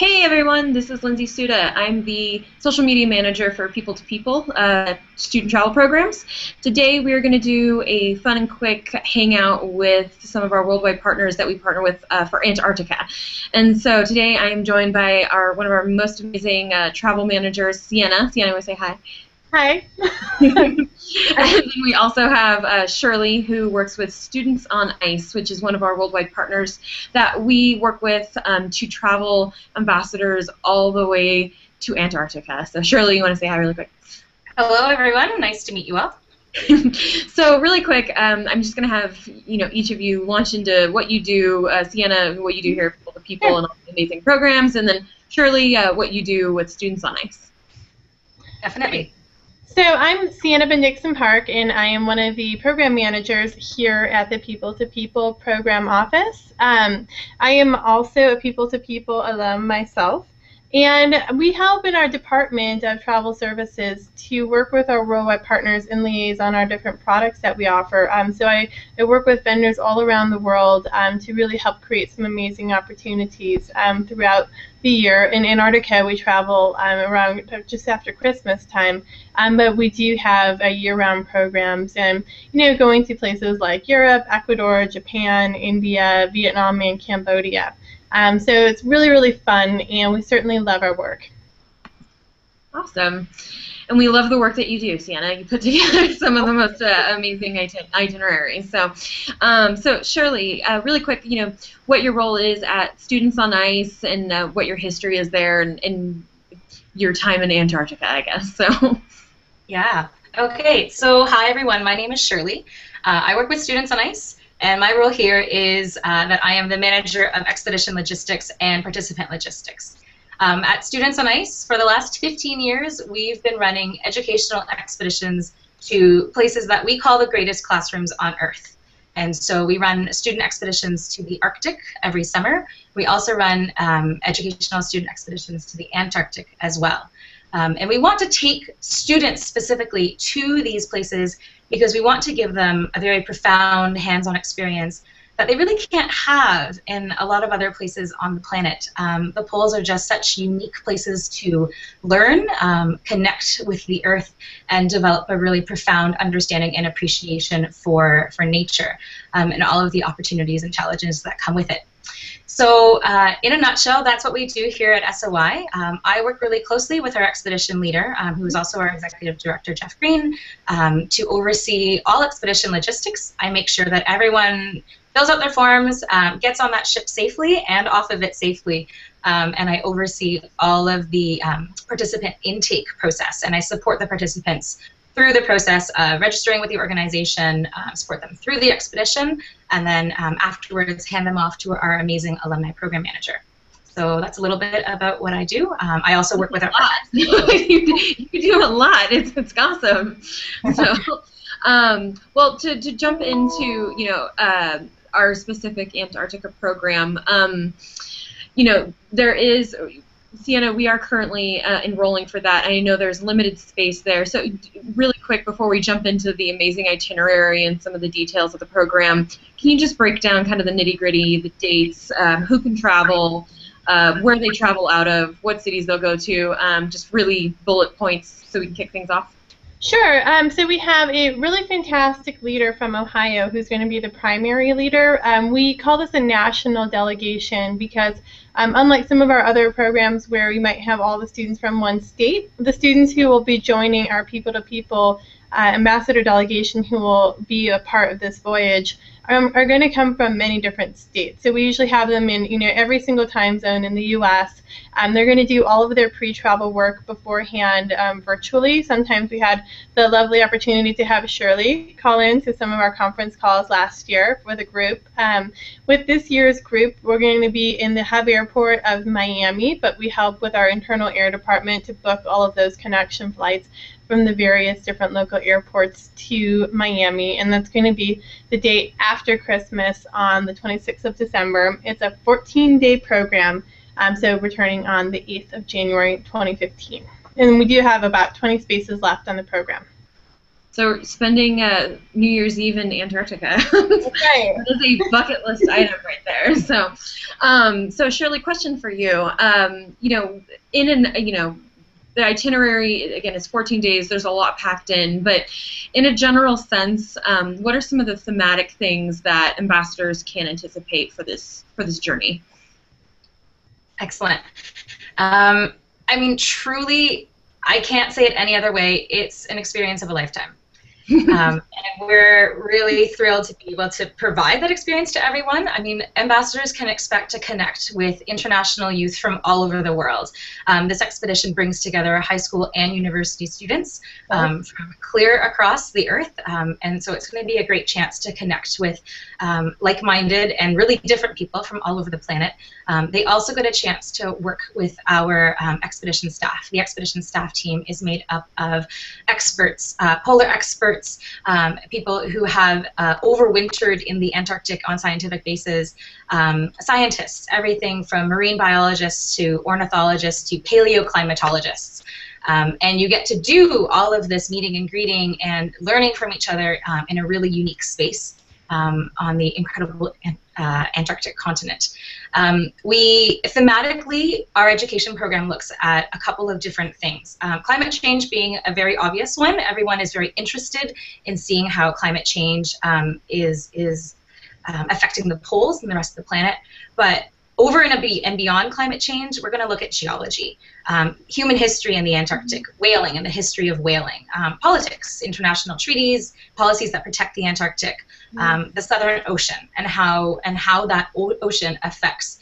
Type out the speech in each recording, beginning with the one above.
Hey everyone, this is Lindsay Suda. I'm the social media manager for People to People student travel programs. Today we are going to do a fun and quick hangout with some of our worldwide partners that we partner with for Antarctica. And so today I am joined by one of our most amazing travel managers, Sienna. Sienna, want to say hi? Hi. And then we also have Shirley, who works with Students on Ice, which is one of our worldwide partners that we work with to travel ambassadors all the way to Antarctica. So Shirley, you want to say hi really quick? Hello, everyone. Nice to meet you all. So really quick, I'm just going to have each of you launch into what you do, Sienna, what you do here for the people and all the amazing programs, and then Shirley, what you do with Students on Ice. Definitely. So I'm Sienna Bendixson Park, and I am one of the program managers here at the People to People program office. I am also a People to People alum myself, and we help in our department of travel services to work with our worldwide partners and liaison our different products that we offer. So I work with vendors all around the world to really help create some amazing opportunities throughout the year. In Antarctica, we travel around just after Christmas time, but we do have year-round programs, and going to places like Europe, Ecuador, Japan, India, Vietnam, and Cambodia. So it's really, really fun, and we certainly love our work. Awesome. And we love the work that you do, Sienna. You put together some of the most amazing itineraries. So Shirley, really quick, what your role is at Students on Ice and what your history is there and your time in Antarctica, I guess. So. Yeah. Okay. So hi, everyone. My name is Shirley. I work with Students on Ice, and my role here is that I am the manager of expedition logistics and participant logistics. At Students on Ice, for the last 15 years, we've been running educational expeditions to places that we call the greatest classrooms on Earth. And so we run student expeditions to the Arctic every summer. We also run educational student expeditions to the Antarctic as well. And we want to take students specifically to these places because we want to give them a very profound hands-on experience that they really can't have in a lot of other places on the planet. The poles are just such unique places to learn, connect with the Earth, and develop a really profound understanding and appreciation for nature and all of the opportunities and challenges that come with it. So in a nutshell, that's what we do here at SOI. I work really closely with our expedition leader, who is also our executive director, Jeff Green, to oversee all expedition logistics. I make sure that everyone fills out their forms, gets on that ship safely and off of it safely, and I oversee all of the participant intake process, and I support the participants through the process of registering with the organization, support them through the expedition, and then afterwards hand them off to our amazing alumni program manager. So that's a little bit about what I do. I also work with our you do a lot. It's awesome. So, well, to jump into our specific Antarctica program, there is. Sienna, we are currently enrolling for that. I know there's limited space there. So really quick, before we jump into the amazing itinerary and some of the details of the program, can you just break down kind of the nitty-gritty, the dates, who can travel, where they travel out of, what cities they'll go to, just really bullet points so we can kick things off? Sure. So we have a really fantastic leader from Ohio who's going to be the primary leader. We call this a national delegation because unlike some of our other programs where we might have all the students from one state, the students who will be joining our People-to-People ambassador delegation who will be a part of this voyage are going to come from many different states. So we usually have them in every single time zone in the U.S. They're going to do all of their pre-travel work beforehand virtually. Sometimes we had the lovely opportunity to have Shirley call in to some of our conference calls last year with a group. With this year's group, we're going to be in the hub airport of Miami, but we help with our internal air department to book all of those connection flights from the various different local airports to Miami, and that's going to be the date after Christmas on the 26th of December. It's a 14-day program, so returning on the 8th of January 2015. And we do have about 20 spaces left on the program. So spending New Year's Eve in Antarctica That's right. is a bucket list item right there. So, So Shirley, question for you. The itinerary, again, is 14 days. There's a lot packed in, but in a general sense, what are some of the thematic things that ambassadors can anticipate for this journey? Excellent. Truly, I can't say it any other way. It's an experience of a lifetime. And we're really thrilled to be able to provide that experience to everyone. I mean, ambassadors can expect to connect with international youth from all over the world. This expedition brings together high school and university students from clear across the earth, and so it's going to be a great chance to connect with like-minded and really different people from all over the planet. They also get a chance to work with our expedition staff. The expedition staff team is made up of experts, polar experts, people who have overwintered in the Antarctic on scientific bases, scientists, everything from marine biologists to ornithologists to paleoclimatologists. And you get to do all of this meeting and greeting and learning from each other in a really unique space on the incredible Antarctic continent. Thematically, our education program looks at a couple of different things. Climate change being a very obvious one. Everyone is very interested in seeing how climate change is affecting the poles and the rest of the planet. But over and beyond climate change, we're going to look at geology, human history in the Antarctic, whaling and the history of whaling, politics, international treaties, policies that protect the Antarctic, the Southern Ocean, and how that ocean affects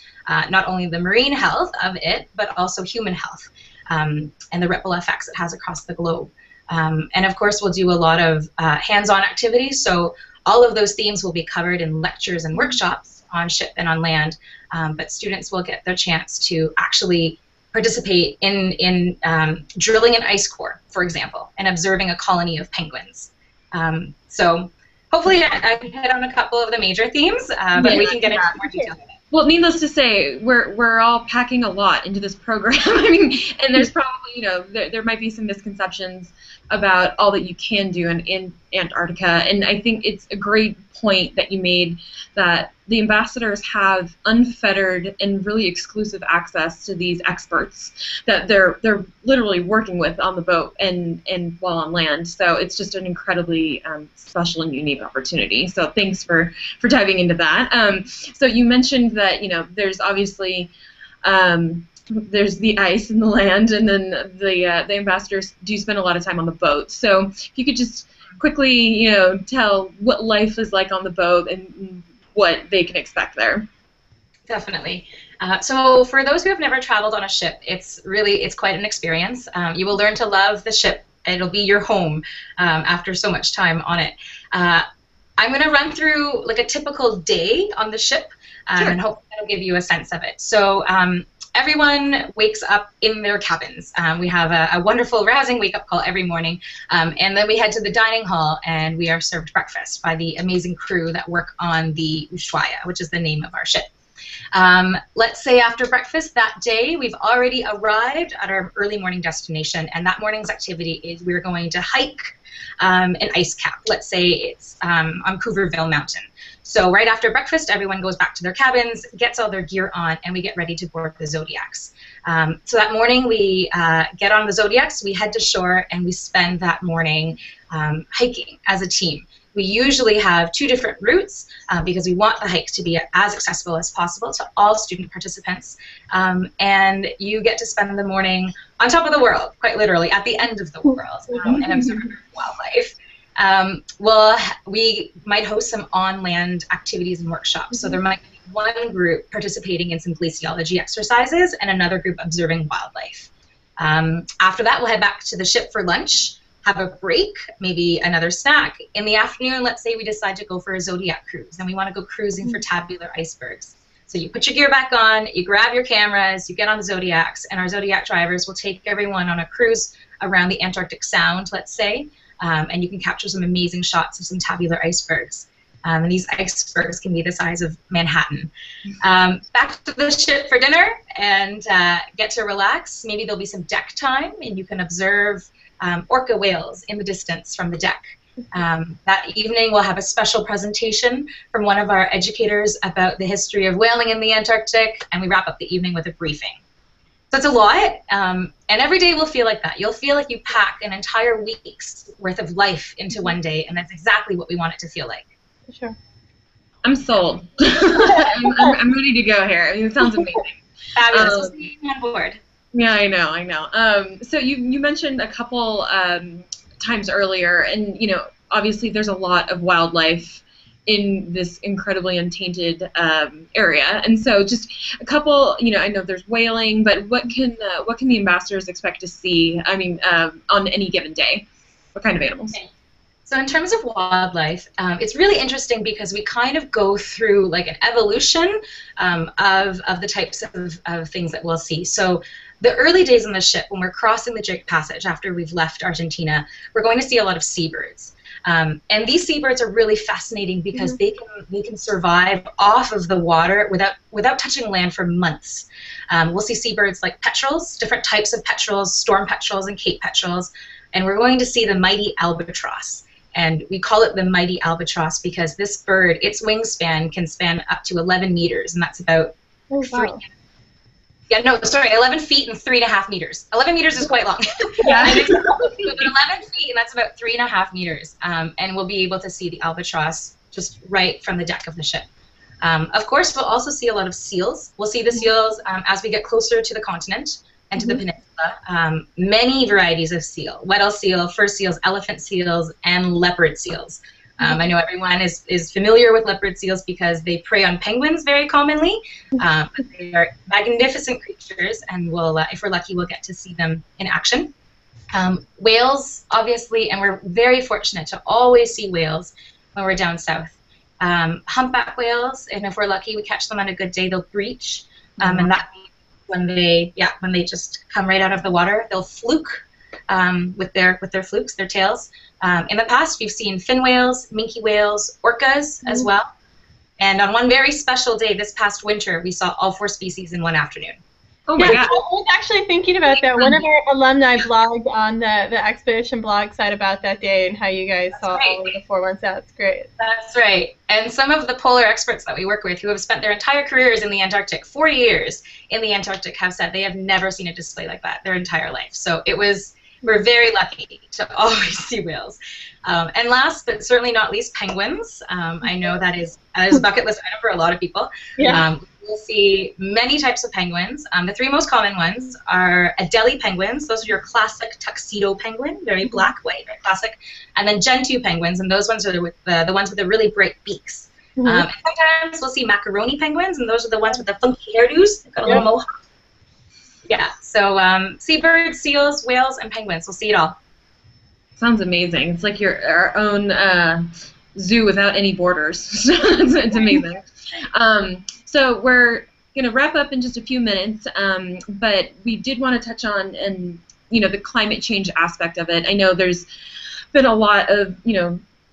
not only the marine health of it, but also human health, and the ripple effects it has across the globe. And of course, we'll do a lot of hands-on activities, so all of those themes will be covered in lectures and workshops on ship and on land, but students will get their chance to actually participate in drilling an ice core, for example, and observing a colony of penguins. So hopefully I can hit on a couple of the major themes, but we can get into more detail. Well, needless to say, we're all packing a lot into this program. I mean, and there's probably, there might be some misconceptions about all that you can do in Antarctica, and I think it's a great point that you made that the ambassadors have unfettered and really exclusive access to these experts that they're literally working with on the boat and while on land. So it's just an incredibly special and unique opportunity. So thanks for diving into that. So you mentioned that there's obviously there's the ice and the land, and then the ambassadors do spend a lot of time on the boat. So if you could just quickly, tell what life is like on the boat and what they can expect there. Definitely. So for those who have never traveled on a ship, it's quite an experience. You will learn to love the ship. It'll be your home after so much time on it. I'm going to run through like a typical day on the ship, Sure. and hopefully that'll give you a sense of it. So everyone wakes up in their cabins. We have a wonderful, rousing wake-up call every morning, and then we head to the dining hall, and we are served breakfast by the amazing crew that work on the Ushuaia, which is the name of our ship. Let's say after breakfast that day, we've already arrived at our early morning destination, and that morning's activity is we're going to hike an ice cap. Let's say it's on Couvreville Mountain. So right after breakfast, everyone goes back to their cabins, gets all their gear on, and we get ready to board the Zodiacs. So that morning, we get on the Zodiacs, we head to shore, and we spend that morning hiking as a team. We usually have 2 different routes because we want the hike to be as accessible as possible to all student participants. And you get to spend the morning on top of the world, quite literally, at the end of the world, and observe wildlife. We might host some on-land activities and workshops. So there might be one group participating in some glaciology exercises and another group observing wildlife. After that, we'll head back to the ship for lunch, have a break, maybe another snack. In the afternoon, let's say we decide to go for a Zodiac cruise, and we want to go cruising for tabular icebergs. So you put your gear back on, you grab your cameras, you get on the Zodiacs, and our Zodiac drivers will take everyone on a cruise around the Antarctic Sound, let's say, and you can capture some amazing shots of some tabular icebergs. And these icebergs can be the size of Manhattan. Back to the ship for dinner and get to relax. Maybe there'll be some deck time, and you can observe orca whales in the distance from the deck. That evening, we'll have a special presentation from one of our educators about the history of whaling in the Antarctic, and we wrap up the evening with a briefing. So it's a lot, and every day will feel like that. You'll feel like you pack an entire week's worth of life into one day, and that's exactly what we want it to feel like. For sure. I'm sold. I'm ready to go here. I mean, it sounds amazing. Fabulous. We'll see you on board. Yeah, I know. So you mentioned a couple times earlier, and obviously there's a lot of wildlife in this incredibly untainted area, and so just a couple. I know there's whaling, but what can the ambassadors expect to see? I mean, on any given day, what kind of animals? Okay. So in terms of wildlife, it's really interesting because we kind of go through like an evolution of the types of things that we'll see. So the early days on the ship, when we're crossing the Drake Passage after we've left Argentina, we're going to see a lot of seabirds. And these seabirds are really fascinating because they can survive off of the water without touching land for months. We'll see seabirds like petrels, different types of petrels, storm petrels and cape petrels, and we're going to see the mighty albatross. And we call it the mighty albatross because this bird, its wingspan can span up to 11 meters, and that's about 11 feet and 3.5 meters. 11 meters is quite long. Yeah. 11 feet, and that's about 3.5 meters. And we'll be able to see the albatross just right from the deck of the ship. Of course, we'll also see a lot of seals. We'll see the seals as we get closer to the continent and to the peninsula. Many varieties of seal: Weddell seal, fur seals, elephant seals, and leopard seals. I know everyone is familiar with leopard seals because they prey on penguins very commonly. They are magnificent creatures, and we'll, if we're lucky, we'll get to see them in action. Whales, obviously, and we're very fortunate to always see whales when we're down south. Humpback whales, and if we're lucky, we catch them on a good day, they'll breach, and that means when they just come right out of the water, they'll fluke with their flukes, their tails. In the past, we've seen fin whales, minke whales, orcas as well. And on one very special day this past winter, we saw all 4 species in one afternoon. Oh my God. I was actually thinking about that. One of our alumni blogged on the Expedition blog site about that day and how you guys saw all of the 4 ones. That's great. That's right. And some of the polar experts that we work with who have spent their entire careers in the Antarctic, 40 years in the Antarctic, have said they have never seen a display like that their entire life. So we're very lucky to always see whales. And last but certainly not least, penguins. I know that is a bucket list item for a lot of people. Yeah. We'll see many types of penguins. The 3 most common ones are Adelie penguins. Those are your classic tuxedo penguin, very black, white, very classic. And then Gen 2 penguins, and those ones are the ones with the really bright beaks. And sometimes we'll see macaroni penguins, and those are the ones with the funky hairdos. They've got a little mohawk. Yeah, so seabirds, seals, whales, and penguins. We'll see it all. Sounds amazing. It's like our own zoo without any borders. It's amazing. So we're going to wrap up in just a few minutes, but we did want to touch on the climate change aspect of it. I know there's been a lot of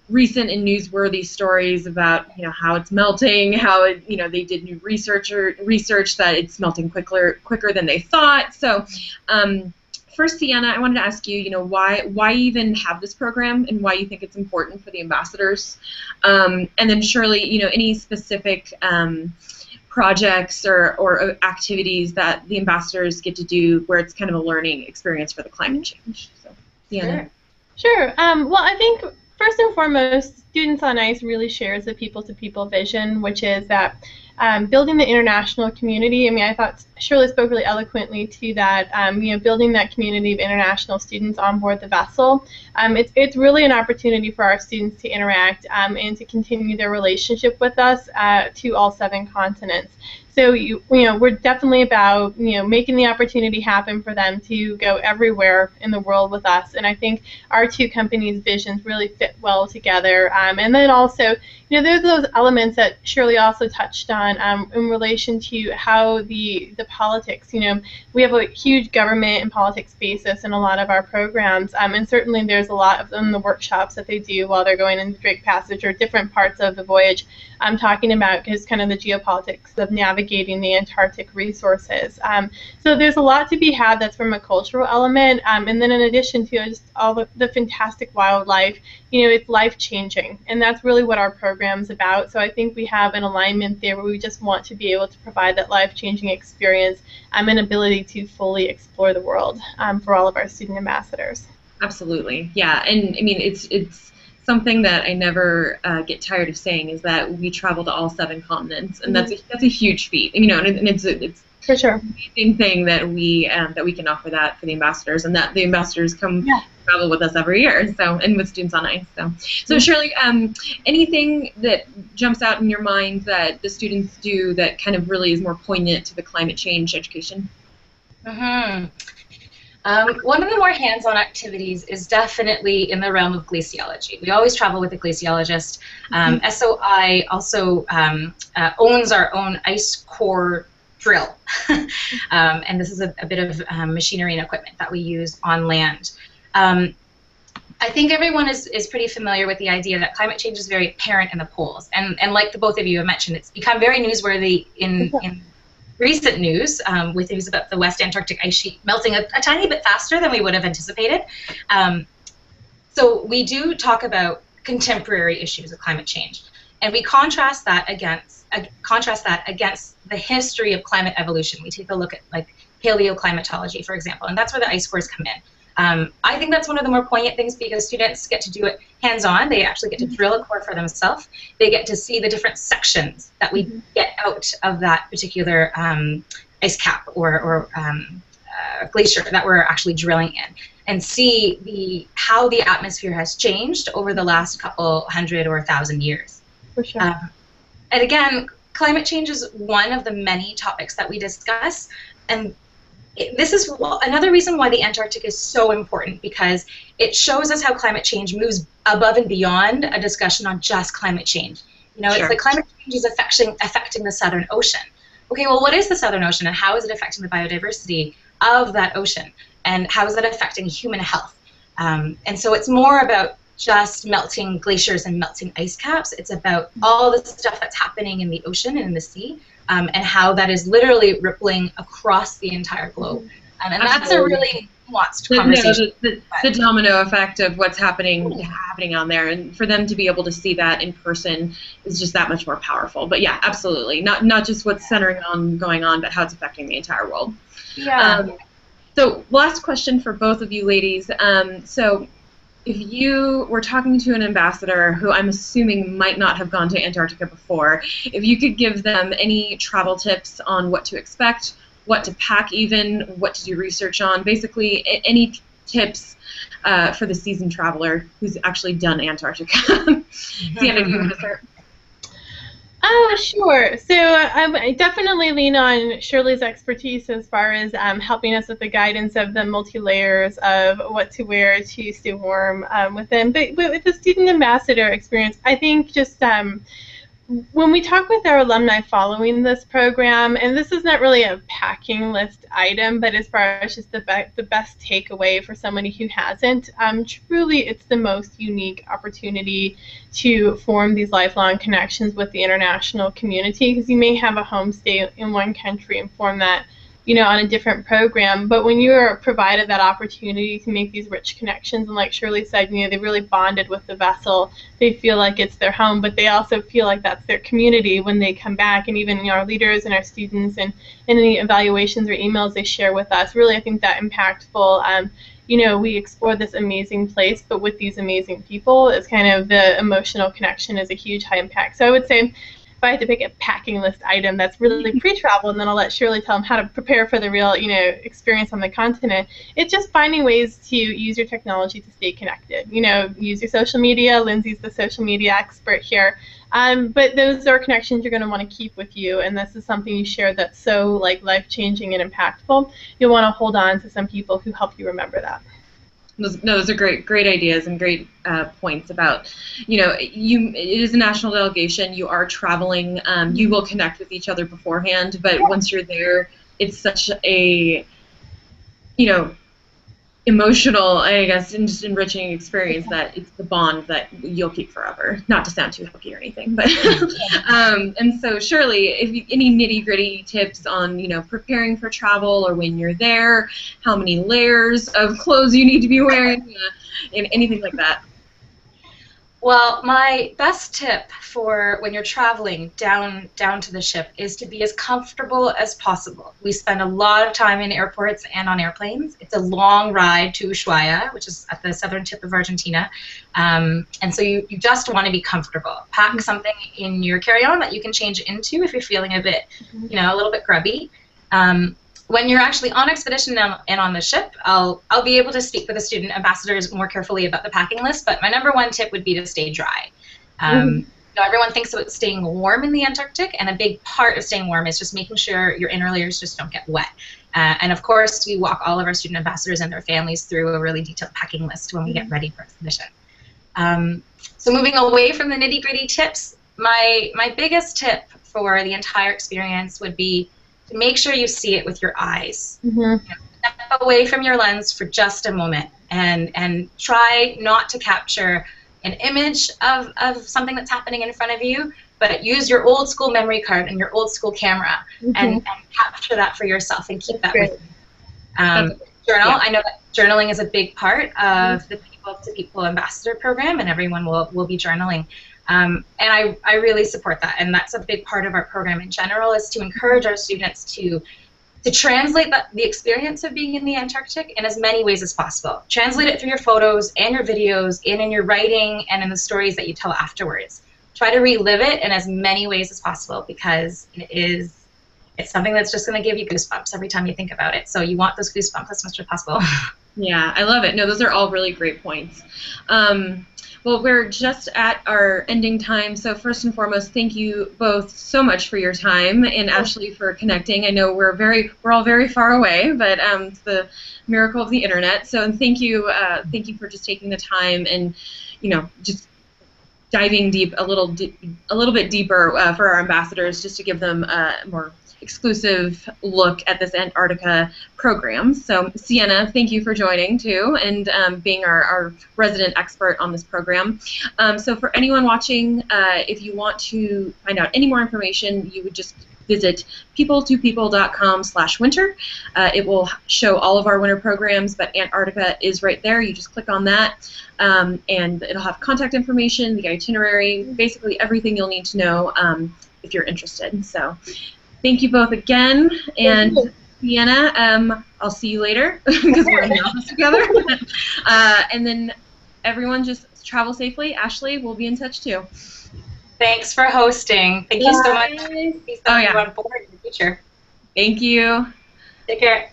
recent and newsworthy stories about how it's melting, how they did new research that it's melting quicker than they thought. So first, Sienna, I wanted to ask you, why even have this program and why you think it's important for the ambassadors, and then Shirley, any specific projects or activities that the ambassadors get to do where it's kind of a learning experience for the climate change. So, Sienna. Sure. Well, I think first and foremost, Students on Ice really shares the people-to-people vision, which is that building the international community. I mean, I thought Shirley spoke really eloquently to that. Building that community of international students on board the vessel. It's really an opportunity for our students to interact and to continue their relationship with us to all 7 continents. So we're definitely about making the opportunity happen for them to go everywhere in the world with us, and I think our 2 companies' visions really fit well together. And then also, there's those elements that Shirley also touched on in relation to how the politics. We have a huge government and politics basis in a lot of our programs, and certainly there's a lot of them in the workshops that they do while they're going into Drake Passage or different parts of the voyage. I'm talking about is kind of the geopolitics of navigating navigating the Antarctic resources. So there's a lot to be had that's from a cultural element, and then in addition to just all the fantastic wildlife, it's life-changing, and that's really what our program's about. So I think we have an alignment there where we just want to be able to provide that life-changing experience and ability to fully explore the world for all of our student ambassadors. Absolutely, yeah, and I mean it's something that I never get tired of saying is that we travel to all 7 continents, and that's a huge feat, and it's for sure an amazing thing that we can offer that for the ambassadors, and that the ambassadors come travel with us every year, so, and with Students on Ice. So Shirley, anything that jumps out in your mind that the students do that kind of really is more poignant to the climate change education? One of the more hands-on activities is definitely in the realm of glaciology. We always travel with a glaciologist. SOI also owns our own ice core drill, and this is a bit of machinery and equipment that we use on land. I think everyone is pretty familiar with the idea that climate change is very apparent in the poles, and like the both of you have mentioned, it's become very newsworthy in recent news, with news about the West Antarctic ice sheet melting a tiny bit faster than we would have anticipated. So we do talk about contemporary issues of climate change, and we contrast that against the history of climate evolution. We take a look at like paleoclimatology, for example, and that's where the ice cores come in. I think that's one of the more poignant things because students get to do it hands-on. They actually get to drill a core for themselves. They get to see the different sections that we get out of that particular ice cap or glacier that we're actually drilling in, and see how the atmosphere has changed over the last couple hundred or 1,000 years. For sure. And again, climate change is one of the many topics that we discuss, and this is another reason why the Antarctic is so important, because it shows us how climate change moves above and beyond a discussion on just climate change. It's like climate change is affecting the Southern Ocean. Okay, well, what is the Southern Ocean, and how is it affecting the biodiversity of that ocean, and how is it affecting human health? And so it's more about just melting glaciers and melting ice caps. It's about all the stuff that's happening in the ocean and in the sea, and how that is literally rippling across the entire globe. And that's a really nuanced conversation. The domino effect of what's happening on there, and for them to be able to see that in person is just that much more powerful. But yeah, absolutely. Not just what's centering on going on, but how it's affecting the entire world. Yeah. So last question for both of you ladies. So if you were talking to an ambassador who I'm assuming might not have gone to Antarctica before, if you could give them any travel tips on what to expect, what to pack even, what to do research on, basically any tips for the seasoned traveler who's actually done Antarctica. Sienna, do you want to start? Oh, sure. So I definitely lean on Shirley's expertise as far as helping us with the guidance of the multi-layers of what to wear to stay warm with them. But with the student ambassador experience, I think just when we talk with our alumni following this program, and this is not really a packing list item, but as far as just the best takeaway for somebody who hasn't, truly it's the most unique opportunity to form these lifelong connections with the international community, because you may have a homestay in one country and form that on a different program, but when you are provided that opportunity to make these rich connections, and like Shirley said, they really bonded with the vessel, they feel like it's their home, but they also feel like that's their community when they come back, and even our leaders and our students and any evaluations or emails they share with us, really I think that impactful. We explore this amazing place, but with these amazing people, it's kind of the emotional connection is a huge high impact. So I would say, if I had to pick a packing list item that's really pre-travel, and then I'll let Shirley tell them how to prepare for the real, experience on the continent, it's just finding ways to use your technology to stay connected. Use your social media. Lindsay's the social media expert here. But those are connections you're going to want to keep with you, and this is something you share that's so life-changing and impactful. You'll want to hold on to some people who help you remember that. Those are great ideas and great points about, it is a national delegation, you are traveling, you will connect with each other beforehand, but once you're there, it's such a, emotional, I guess, and just enriching experience that it's the bond that you'll keep forever. Not to sound too hokey or anything, but and so Shirley, if you, any nitty-gritty tips on preparing for travel or when you're there, how many layers of clothes you need to be wearing, and anything like that. Well, my best tip for when you're traveling down to the ship is to be as comfortable as possible. We spend a lot of time in airports and on airplanes. It's a long ride to Ushuaia, which is at the southern tip of Argentina, and so you just want to be comfortable. Pack something in your carry-on that you can change into if you're feeling a bit, a little bit grubby. When you're actually on expedition and on the ship, I'll be able to speak with the student ambassadors more carefully about the packing list, but my number one tip would be to stay dry. Everyone thinks about staying warm in the Antarctic, and a big part of staying warm is just making sure your inner layers just don't get wet. And of course, we walk all of our student ambassadors and their families through a really detailed packing list when we get ready for expedition. So moving away from the nitty-gritty tips, my biggest tip for the entire experience would be to make sure you see it with your eyes. Step away from your lens for just a moment and try not to capture an image of something that's happening in front of you, but use your old school memory card and your old school camera and capture that for yourself and keep that with you. Journal. I know that journaling is a big part of the People to People Ambassador program, and everyone will be journaling. And I really support that, and that's a big part of our program in general, is to encourage our students to translate the experience of being in the Antarctic in as many ways as possible. Translate it through your photos and your videos, and in your writing and in the stories that you tell afterwards. Try to relive it in as many ways as possible, because it's something that's just going to give you goosebumps every time you think about it. So you want those goosebumps as much as possible. Yeah, I love it. No, those are all really great points. Well, we're just at our ending time, so first and foremost, thank you both so much for your time, and Ashley for connecting. I know we're all very far away, but it's the miracle of the internet. So thank you for just taking the time and just diving deep a little bit deeper for our ambassadors, just to give them a more exclusive look at this Antarctica program. So Sienna, thank you for joining too, and being our resident expert on this program. So for anyone watching, if you want to find out any more information, you would just visit people2people.com/winter. It will show all of our winter programs, but Antarctica is right there. You just click on that, and it'll have contact information, the itinerary, basically everything you'll need to know if you're interested. So thank you both again, and Sienna, I'll see you later because we're in the office together. And then everyone just travel safely. Ashley, we'll be in touch too. Thanks for hosting. Thank you so much. Please on board in the future. Thank you. Take care.